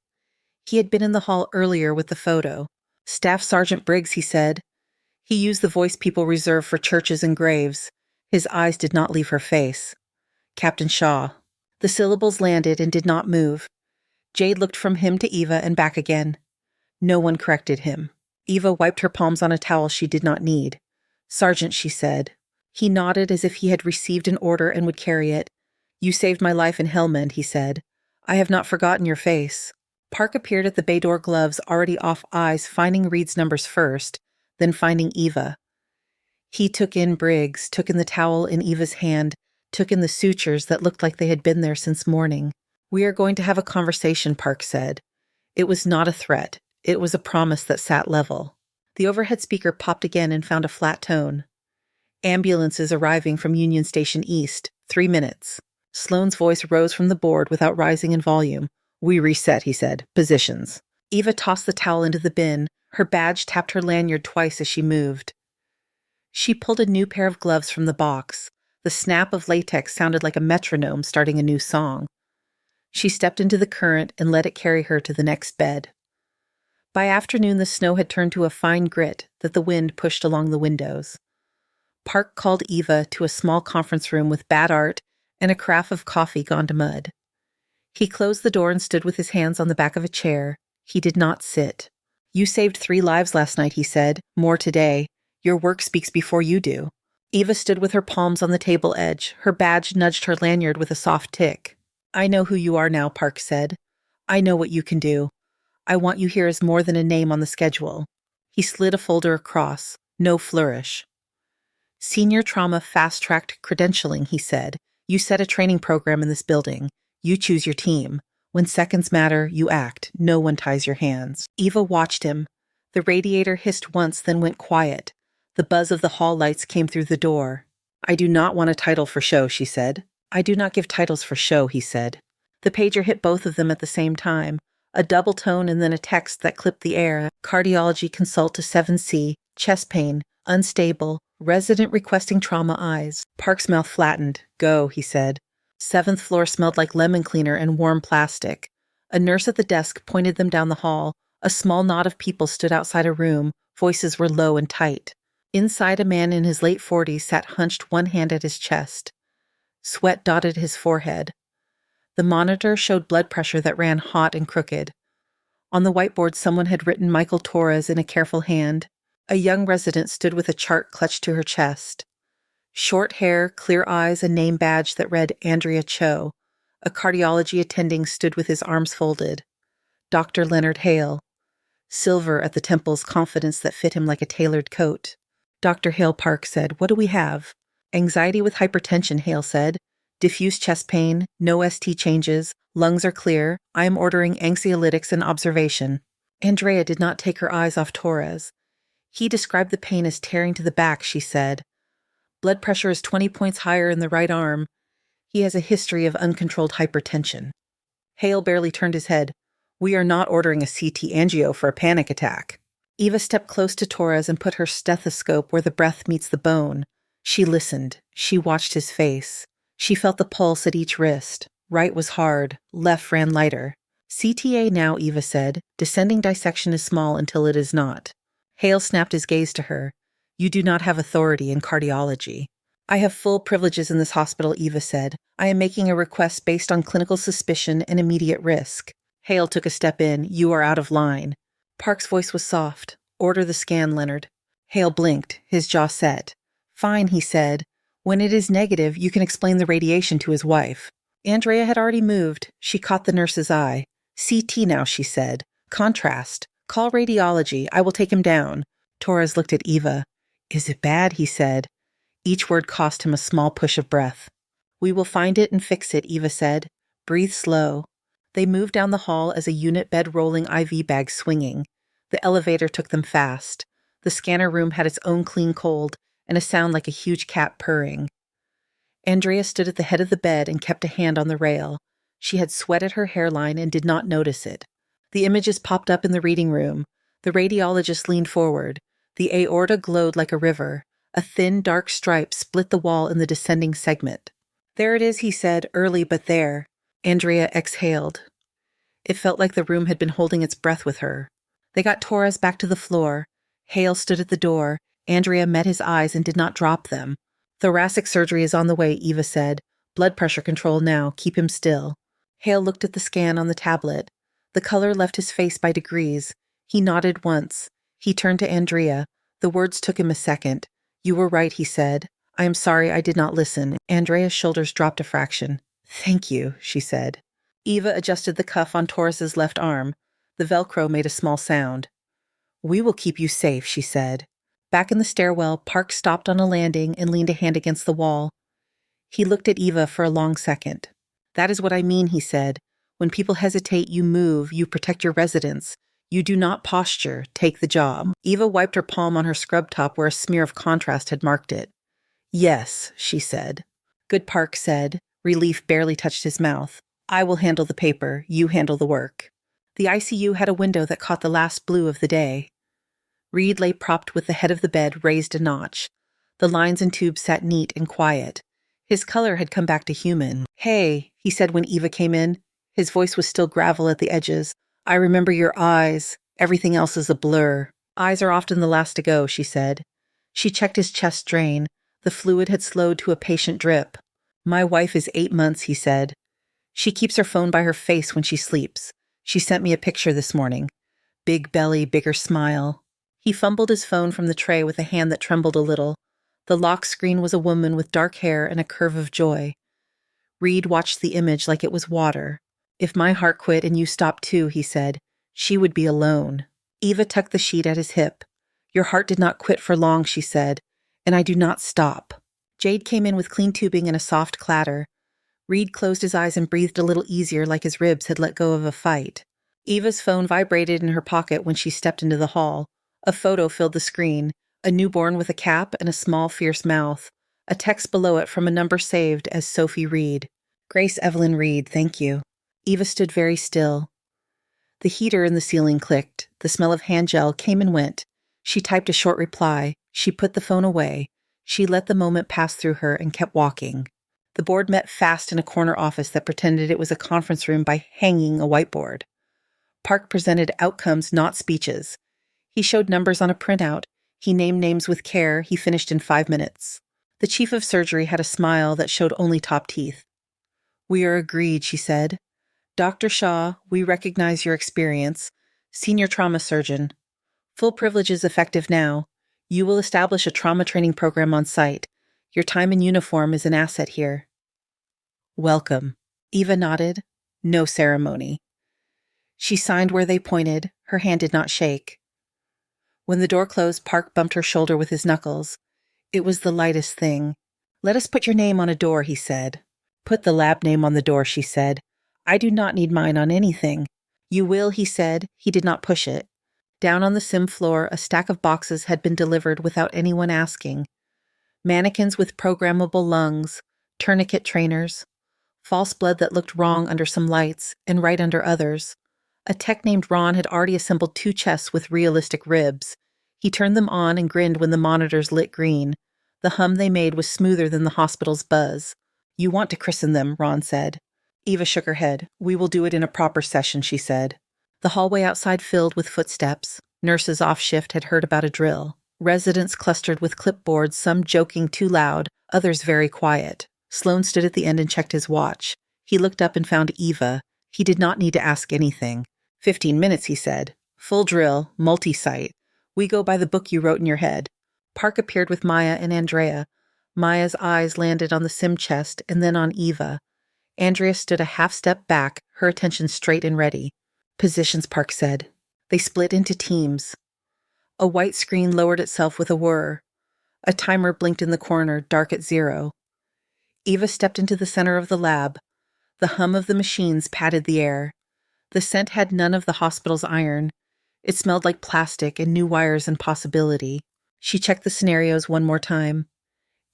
He had been in the hall earlier with the photo. "Staff Sergeant Briggs," he said. He used the voice people reserve for churches and graves. His eyes did not leave her face. "Captain Shaw." The syllables landed and did not move. Jade looked from him to Eva and back again. No one corrected him. Eva wiped her palms on a towel she did not need. "Sergeant," she said. He nodded as if he had received an order and would carry it. "You saved my life in Helmand," he said. "I have not forgotten your face." Park appeared at the bay door, gloves already off eyes, finding Reed's numbers first, then finding Eva. He took in Briggs, took in the towel in Eva's hand, took in the sutures that looked like they had been there since morning. "We are going to have a conversation," Park said. It was not a threat. It was a promise that sat level. The overhead speaker popped again and found a flat tone. "Ambulances arriving from Union Station East. 3 minutes. Sloane's voice rose from the board without rising in volume. "We reset," he said. "Positions." Eva tossed the towel into the bin. Her badge tapped her lanyard twice as she moved. She pulled a new pair of gloves from the box. The snap of latex sounded like a metronome starting a new song. She stepped into the current and let it carry her to the next bed. By afternoon, the snow had turned to a fine grit that the wind pushed along the windows. Park called Eva to a small conference room with bad art and a carafe of coffee gone to mud. He closed the door and stood with his hands on the back of a chair. He did not sit. "You saved 3 lives last night," he said. "More today. Your work speaks before you do." Eva stood with her palms on the table edge. Her badge nudged her lanyard with a soft tick. "I know who you are now," Park said. "I know what you can do. I want you here as more than a name on the schedule." He slid a folder across. No flourish. "Senior Trauma Fast-Tracked Credentialing," he said. "You set a training program in this building. You choose your team. When seconds matter, you act. No one ties your hands." Eva watched him. The radiator hissed once, then went quiet. The buzz of the hall lights came through the door. "I do not want a title for show," she said. "I do not give titles for show," he said. The pager hit both of them at the same time. A double tone and then a text that clipped the air. "Cardiology consult to 7C. Chest pain. Unstable. Resident requesting trauma eyes." Park's mouth flattened. "Go," he said. 7th floor smelled like lemon cleaner and warm plastic. A nurse at the desk pointed them down the hall. A small knot of people stood outside a room. Voices were low and tight. Inside, a man in his late 40s sat hunched, one hand at his chest. Sweat dotted his forehead. The monitor showed blood pressure that ran hot and crooked. On the whiteboard, someone had written Michael Torres in a careful hand. A young resident stood with a chart clutched to her chest. Short hair, clear eyes, a name badge that read Andrea Cho. A cardiology attending stood with his arms folded. Dr. Leonard Hale. Silver at the temples, confidence that fit him like a tailored coat. Dr. Hale Park said, "What do we have?" "Anxiety with hypertension," Hale said. "Diffuse chest pain, no ST changes, lungs are clear. I am ordering anxiolytics and observation." Andrea did not take her eyes off Torres. He described the pain as tearing to the back, she said. Blood pressure is 20 points higher in the right arm. He has a history of uncontrolled hypertension. Hale barely turned his head. "We are not ordering a CT angio for a panic attack." Eva stepped close to Torres and put her stethoscope where the breath meets the bone. She listened. She watched his face. She felt the pulse at each wrist. Right was hard. Left ran lighter. "CTA now," Eva said. "Descending dissection is small until it is not." Hale snapped his gaze to her. "You do not have authority in cardiology." "I have full privileges in this hospital," Eva said. "I am making a request based on clinical suspicion and immediate risk." Hale took a step in. "You are out of line." Park's voice was soft. "Order the scan, Leonard." Hale blinked, his jaw set. "Fine," he said. "When it is negative, you can explain the radiation to his wife." Andrea had already moved. She caught the nurse's eye. "CT now," she said. "Contrast. Call radiology. I will take him down." Torres looked at Eva. "Is it bad?" he said. Each word cost him a small push of breath. "We will find it and fix it," Eva said. "Breathe slow." They moved down the hall as a unit bed rolling IV bag swinging. The elevator took them fast. The scanner room had its own clean cold and a sound like a huge cat purring. Andrea stood at the head of the bed and kept a hand on the rail. She had sweat at her hairline and did not notice it. The images popped up in the reading room. The radiologist leaned forward. The aorta glowed like a river. A thin, dark stripe split the wall in the descending segment. "There it is," he said, "early but there." Andrea exhaled. It felt like the room had been holding its breath with her. They got Torres back to the floor. Hale stood at the door. Andrea met his eyes and did not drop them. "Thoracic surgery is on the way," Eva said. "Blood pressure control now. Keep him still." Hale looked at the scan on the tablet. The color left his face by degrees. He nodded once. He turned to Andrea. The words took him a second. "You were right," he said. "I am sorry I did not listen." Andrea's shoulders dropped a fraction. "Thank you," she said. Eva adjusted the cuff on Torres's left arm. The Velcro made a small sound. "We will keep you safe," she said. Back in the stairwell, Park stopped on a landing and leaned a hand against the wall. He looked at Eva for a long second. "That is what I mean," he said. "When people hesitate, you move, you protect your residents. You do not posture, take the job." Eva wiped her palm on her scrub top where a smear of contrast had marked it. "Yes," she said. "Good," Park said. Relief barely touched his mouth. "I will handle the paper, you handle the work." The ICU had a window that caught the last blue of the day. Reed lay propped with the head of the bed raised a notch. The lines and tubes sat neat and quiet. His color had come back to human. "Hey," he said when Eva came in. His voice was still gravel at the edges. "I remember your eyes. Everything else is a blur." "Eyes are often the last to go," she said. She checked his chest drain. The fluid had slowed to a patient drip. "My wife is 8 months," he said. "She keeps her phone by her face when she sleeps. She sent me a picture this morning. Big belly, bigger smile." He fumbled his phone from the tray with a hand that trembled a little. The lock screen was a woman with dark hair and a curve of joy. Reed watched the image like it was water. "If my heart quit and you stopped too," he said, "she would be alone." Eva tucked the sheet at his hip. "Your heart did not quit for long," she said, "and I do not stop." Jade came in with clean tubing and a soft clatter. Reed closed his eyes and breathed a little easier, like his ribs had let go of a fight. Eva's phone vibrated in her pocket when she stepped into the hall. A photo filled the screen, a newborn with a cap and a small, fierce mouth. A text below it from a number saved as Sophie Reed. "Grace Evelyn Reed, thank you." Eva stood very still. The heater in the ceiling clicked. The smell of hand gel came and went. She typed a short reply. She put the phone away. She let the moment pass through her and kept walking. The board met fast in a corner office that pretended it was a conference room by hanging a whiteboard. Park presented outcomes, not speeches. He showed numbers on a printout. He named names with care. He finished in 5 minutes. The chief of surgery had a smile that showed only top teeth. "We are agreed," she said. "Dr. Shaw, we recognize your experience. Senior trauma surgeon. Full privileges effective now. You will establish a trauma training program on site. Your time in uniform is an asset here." "Welcome." Eva nodded. No ceremony. She signed where they pointed. Her hand did not shake. When the door closed, Park bumped her shoulder with his knuckles. It was the lightest thing. "Let us put your name on a door," he said. "Put the lab name on the door," she said. "I do not need mine on anything." "You will," he said. He did not push it. Down on the sim floor, a stack of boxes had been delivered without anyone asking. Mannequins with programmable lungs, tourniquet trainers, false blood that looked wrong under some lights and right under others. A tech named Ron had already assembled 2 chests with realistic ribs. He turned them on and grinned when the monitors lit green. The hum they made was smoother than the hospital's buzz. "You want to christen them," Ron said. Eva shook her head. "We will do it in a proper session," she said. The hallway outside filled with footsteps. Nurses off shift had heard about a drill. Residents clustered with clipboards, some joking too loud, others very quiet. Sloan stood at the end and checked his watch. He looked up and found Eva. He did not need to ask anything. 15 minutes, he said. "Full drill, multi-site. We go by the book you wrote in your head." Park appeared with Maya and Andrea. Maya's eyes landed on the sim chest and then on Eva. Andrea stood a half step back, her attention straight and ready. "Positions," Park said. They split into teams. A white screen lowered itself with a whir. A timer blinked in the corner, dark at 0. Eva stepped into the center of the lab. The hum of the machines patted the air. The scent had none of the hospital's iron. It smelled like plastic and new wires and possibility. She checked the scenarios one more time.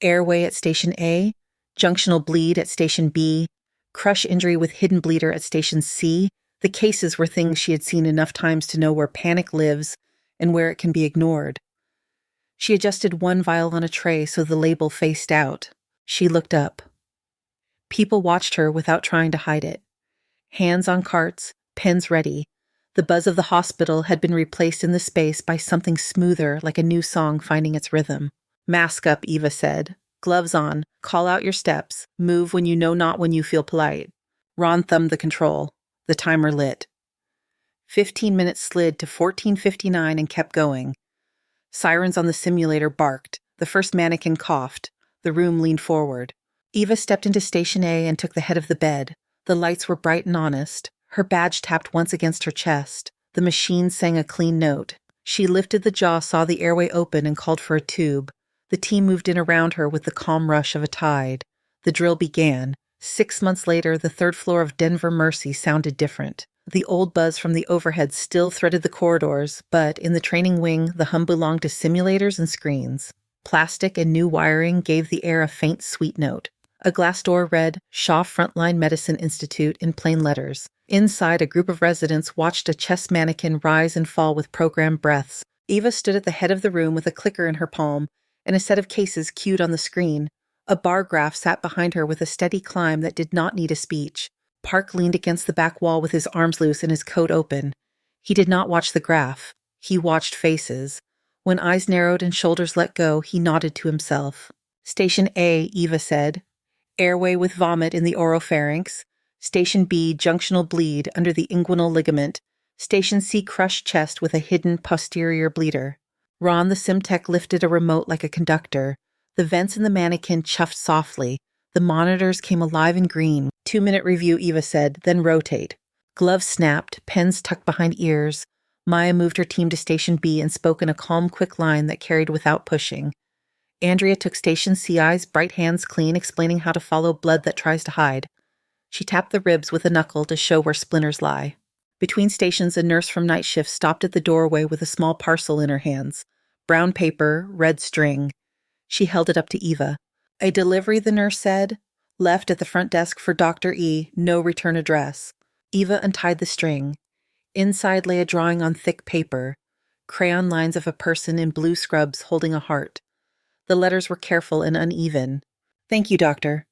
Airway at Station A, junctional bleed at Station B, crush injury with hidden bleeder at Station C. The cases were things she had seen enough times to know where panic lives and where it can be ignored. She adjusted one vial on a tray so the label faced out. She looked up. People watched her without trying to hide it. Hands on carts, pens ready. The buzz of the hospital had been replaced in the space by something smoother, like a new song finding its rhythm. "Mask up," Eva said. "Gloves on. Call out your steps. Move when you know not when you feel polite." Ron thumbed the control. The timer lit. 15 minutes slid to 14:59 and kept going. Sirens on the simulator barked. The first mannequin coughed. The room leaned forward. Eva stepped into Station A and took the head of the bed. The lights were bright and honest. Her badge tapped once against her chest. The machine sang a clean note. She lifted the jaw, saw the airway open, and called for a tube. The team moved in around her with the calm rush of a tide. The drill began. 6 months later, the 3rd floor of Denver Mercy sounded different. The old buzz from the overhead still threaded the corridors, but in the training wing, the hum belonged to simulators and screens. Plastic and new wiring gave the air a faint, sweet note. A glass door read, "Shaw Frontline Medicine Institute," in plain letters. Inside, a group of residents watched a chest mannequin rise and fall with programmed breaths. Eva stood at the head of the room with a clicker in her palm and a set of cases cued on the screen. A bar graph sat behind her with a steady climb that did not need a speech. Park leaned against the back wall with his arms loose and his coat open. He did not watch the graph. He watched faces. When eyes narrowed and shoulders let go, he nodded to himself. "Station A," Eva said. "Airway with vomit in the oropharynx. Station B, junctional bleed under the inguinal ligament. Station C, crushed chest with a hidden posterior bleeder." Ron, the Simtech, lifted a remote like a conductor. The vents in the mannequin chuffed softly. The monitors came alive and green. 2-minute review, Eva said, then rotate. Gloves snapped, pens tucked behind ears. Maya moved her team to Station B and spoke in a calm, quick line that carried without pushing. Andrea took Station CI's bright hands clean, explaining how to follow blood that tries to hide. She tapped the ribs with a knuckle to show where splinters lie. Between stations, a nurse from night shift stopped at the doorway with a small parcel in her hands. Brown paper, red string. She held it up to Eva. "A delivery," the nurse said. "Left at the front desk for Dr. E. No return address." Eva untied the string. Inside lay a drawing on thick paper. Crayon lines of a person in blue scrubs holding a heart. The letters were careful and uneven. "Thank you, doctor."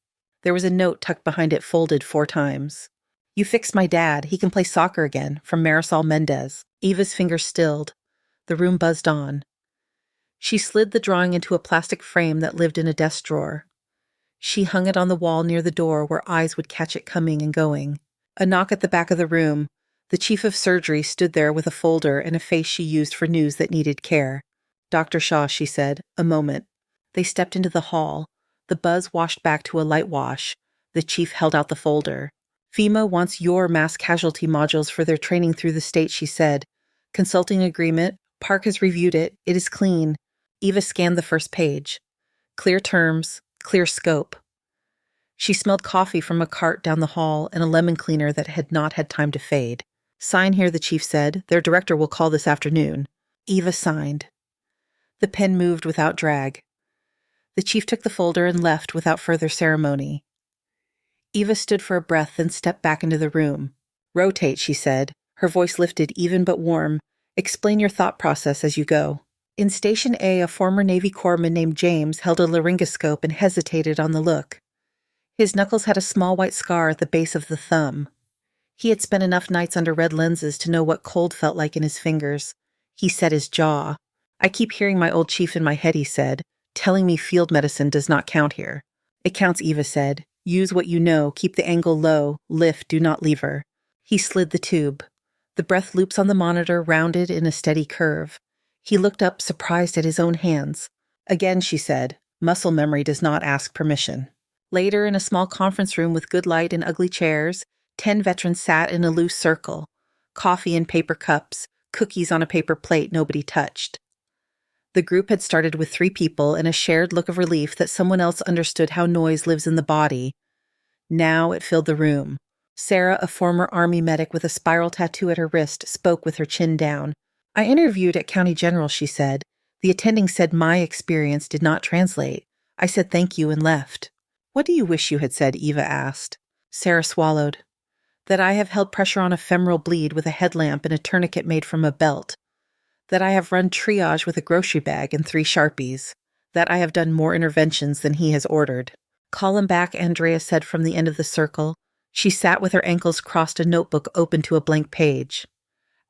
There was a note tucked behind it, folded 4 times. You fixed my dad. He can play soccer again, from Marisol Mendez. Eva's fingers stilled. The room buzzed on. She slid the drawing into a plastic frame that lived in a desk drawer. She hung it on the wall near the door where eyes would catch it coming and going. A knock at the back of the room. The chief of surgery stood there with a folder and a face she used for news that needed care. Dr. Shaw, she said. A moment. They stepped into the hall. The buzz washed back to a light wash. The chief held out the folder. FEMA wants your mass casualty modules for their training through the state, she said. Consulting agreement. Park has reviewed it. It is clean. Eva scanned the first page. Clear terms, clear scope. She smelled coffee from a cart down the hall and a lemon cleaner that had not had time to fade. Sign here, the chief said. Their director will call this afternoon. Eva signed. The pen moved without drag. The chief took the folder and left without further ceremony. Eva stood for a breath, then stepped back into the room. Rotate, she said. Her voice lifted, even but warm. Explain your thought process as you go. In Station A, a former Navy corpsman named James held a laryngoscope and hesitated on the look. His knuckles had a small white scar at the base of the thumb. He had spent enough nights under red lenses to know what cold felt like in his fingers. He set his jaw. I keep hearing my old chief in my head, he said, telling me field medicine does not count here. It counts, Eva said. Use what you know, keep the angle low, lift, do not lever. He slid the tube. The breath loops on the monitor rounded in a steady curve. He looked up, surprised at his own hands. Again, she said, muscle memory does not ask permission. Later, in a small conference room with good light and ugly chairs, 10 veterans sat in a loose circle. Coffee in paper cups, cookies on a paper plate nobody touched. The group had started with 3 people and a shared look of relief that someone else understood how noise lives in the body. Now it filled the room. Sarah, a former Army medic with a spiral tattoo at her wrist, spoke with her chin down. I interviewed at County General, she said. The attending said my experience did not translate. I said thank you and left. What do you wish you had said? Eva asked. Sarah swallowed. That I have held pressure on a femoral bleed with a headlamp and a tourniquet made from a belt. That I have run triage with a grocery bag and 3 Sharpies. That I have done more interventions than he has ordered. Call him back, Andrea said from the end of the circle. She sat with her ankles crossed, a notebook open to a blank page.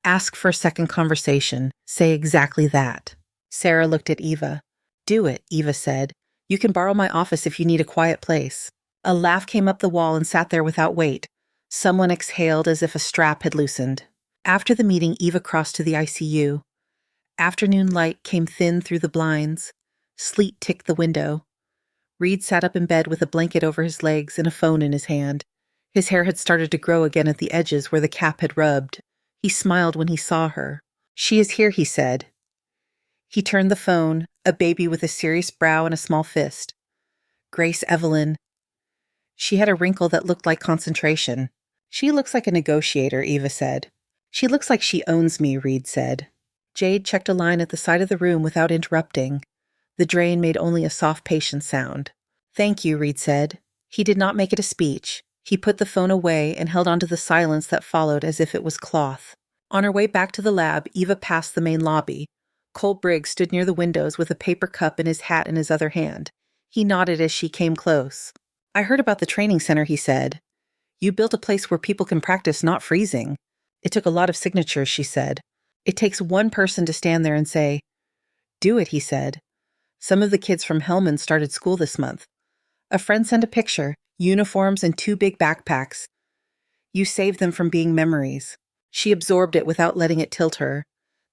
Ask for a second conversation. Say exactly that. Sarah looked at Eva. Do it, Eva said. You can borrow my office if you need a quiet place. A laugh came up the wall and sat there without weight. Someone exhaled as if a strap had loosened. After the meeting, Eva crossed to the ICU. Afternoon light came thin through the blinds. Sleet ticked the window. Reed sat up in bed with a blanket over his legs and a phone in his hand. His hair had started to grow again at the edges where the cap had rubbed. He smiled when he saw her. She is here, he said. He turned the phone, a baby with a serious brow and a small fist. Grace Evelyn. She had a wrinkle that looked like concentration. She looks like a negotiator, Eva said. She looks like she owns me, Reed said. Jade checked a line at the side of the room without interrupting. The drain made only a soft, patient sound. Thank you, Reed said. He did not make it a speech. He put the phone away and held on to the silence that followed as if it was cloth. On her way back to the lab, Eva passed the main lobby. Cole Briggs stood near the windows with a paper cup and his hat in his other hand. He nodded as she came close. I heard about the training center, he said. You built a place where people can practice not freezing. It took a lot of signatures, she said. It takes one person to stand there and say, do it, he said. Some of the kids from Hellman started school this month. A friend sent a picture, uniforms and 2 big backpacks. You saved them from being memories. She absorbed it without letting it tilt her.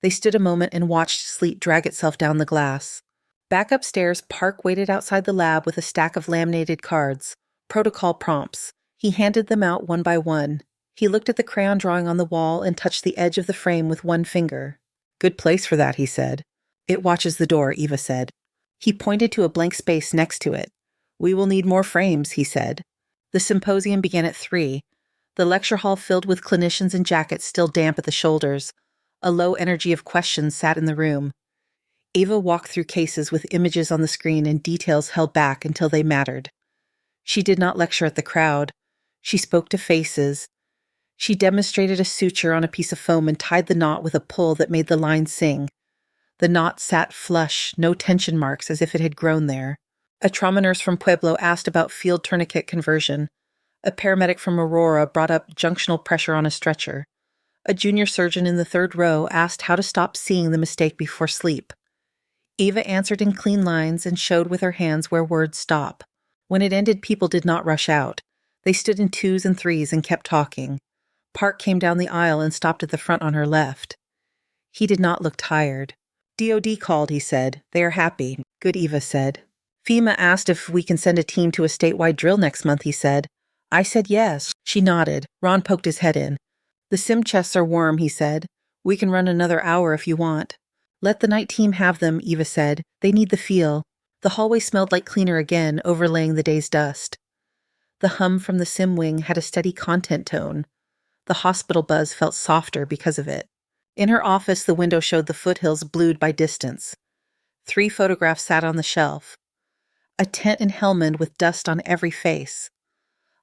They stood a moment and watched sleet drag itself down the glass. Back upstairs, Park waited outside the lab with a stack of laminated cards, protocol prompts. He handed them out one by one. He looked at the crayon drawing on the wall and touched the edge of the frame with one finger. Good place for that, he said. It watches the door, Eva said. He pointed to a blank space next to it. We will need more frames, he said. The symposium began at 3. The lecture hall filled with clinicians in jackets still damp at the shoulders. A low energy of questions sat in the room. Eva walked through cases with images on the screen and details held back until they mattered. She did not lecture at the crowd. She spoke to faces. She demonstrated a suture on a piece of foam and tied the knot with a pull that made the line sing. The knot sat flush, no tension marks, as if it had grown there. A trauma nurse from Pueblo asked about field tourniquet conversion. A paramedic from Aurora brought up junctional pressure on a stretcher. A junior surgeon in the third row asked how to stop seeing the mistake before sleep. Eva answered in clean lines and showed with her hands where words stop. When it ended, people did not rush out. They stood in twos and threes and kept talking. Park came down the aisle and stopped at the front on her left. He did not look tired. DOD called, he said. They are happy. Good, Eva said. FEMA asked if we can send a team to a statewide drill next month, he said. I said yes. She nodded. Ron poked his head in. The sim chests are warm, he said. We can run another hour if you want. Let the night team have them, Eva said. They need the feel. The hallway smelled like cleaner again, overlaying the day's dust. The hum from the sim wing had a steady content tone. The hospital buzz felt softer because of it. In her office, the window showed the foothills blued by distance. 3 photographs sat on the shelf. A tent in Helmand with dust on every face.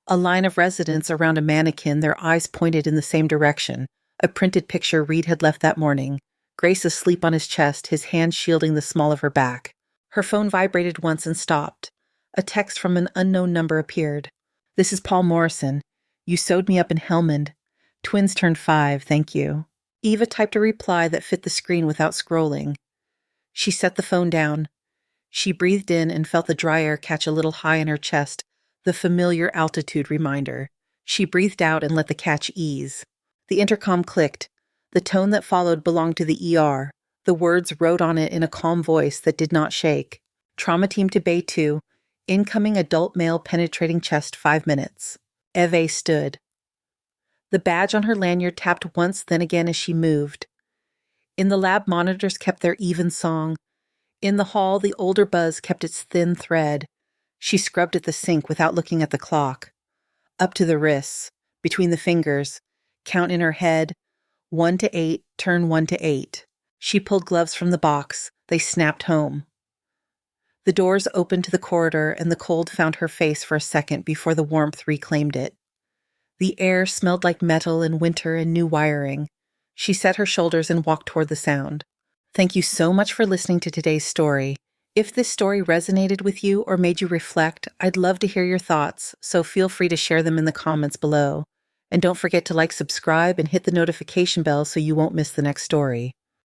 A line of residents around a mannequin, their eyes pointed in the same direction. A printed picture Reed had left that morning. Grace asleep on his chest, his hand shielding the small of her back. Her phone vibrated once and stopped. A text from an unknown number appeared. This is Paul Morrison. You sewed me up in Helmand. Twins turned 5, thank you. Eva typed a reply that fit the screen without scrolling. She set the phone down. She breathed in and felt the dry air catch a little high in her chest, the familiar altitude reminder. She breathed out and let the catch ease. The intercom clicked. The tone that followed belonged to the ER. The words wrote on it in a calm voice that did not shake. Trauma team to Bay 2. Incoming adult male penetrating chest 5 minutes. Eve stood. The badge on her lanyard tapped once, then again as she moved. In the lab, monitors kept their even song. In the hall, the older buzz kept its thin thread. She scrubbed at the sink without looking at the clock. Up to the wrists, between the fingers, count in her head, 1 to 8, turn 1 to 8. She pulled gloves from the box. They snapped home. The doors opened to the corridor, and the cold found her face for a second before the warmth reclaimed it. The air smelled like metal and winter and new wiring. She set her shoulders and walked toward the sound. Thank you so much for listening to today's story. If this story resonated with you or made you reflect, I'd love to hear your thoughts, so feel free to share them in the comments below. And don't forget to subscribe, and hit the notification bell so you won't miss the next story.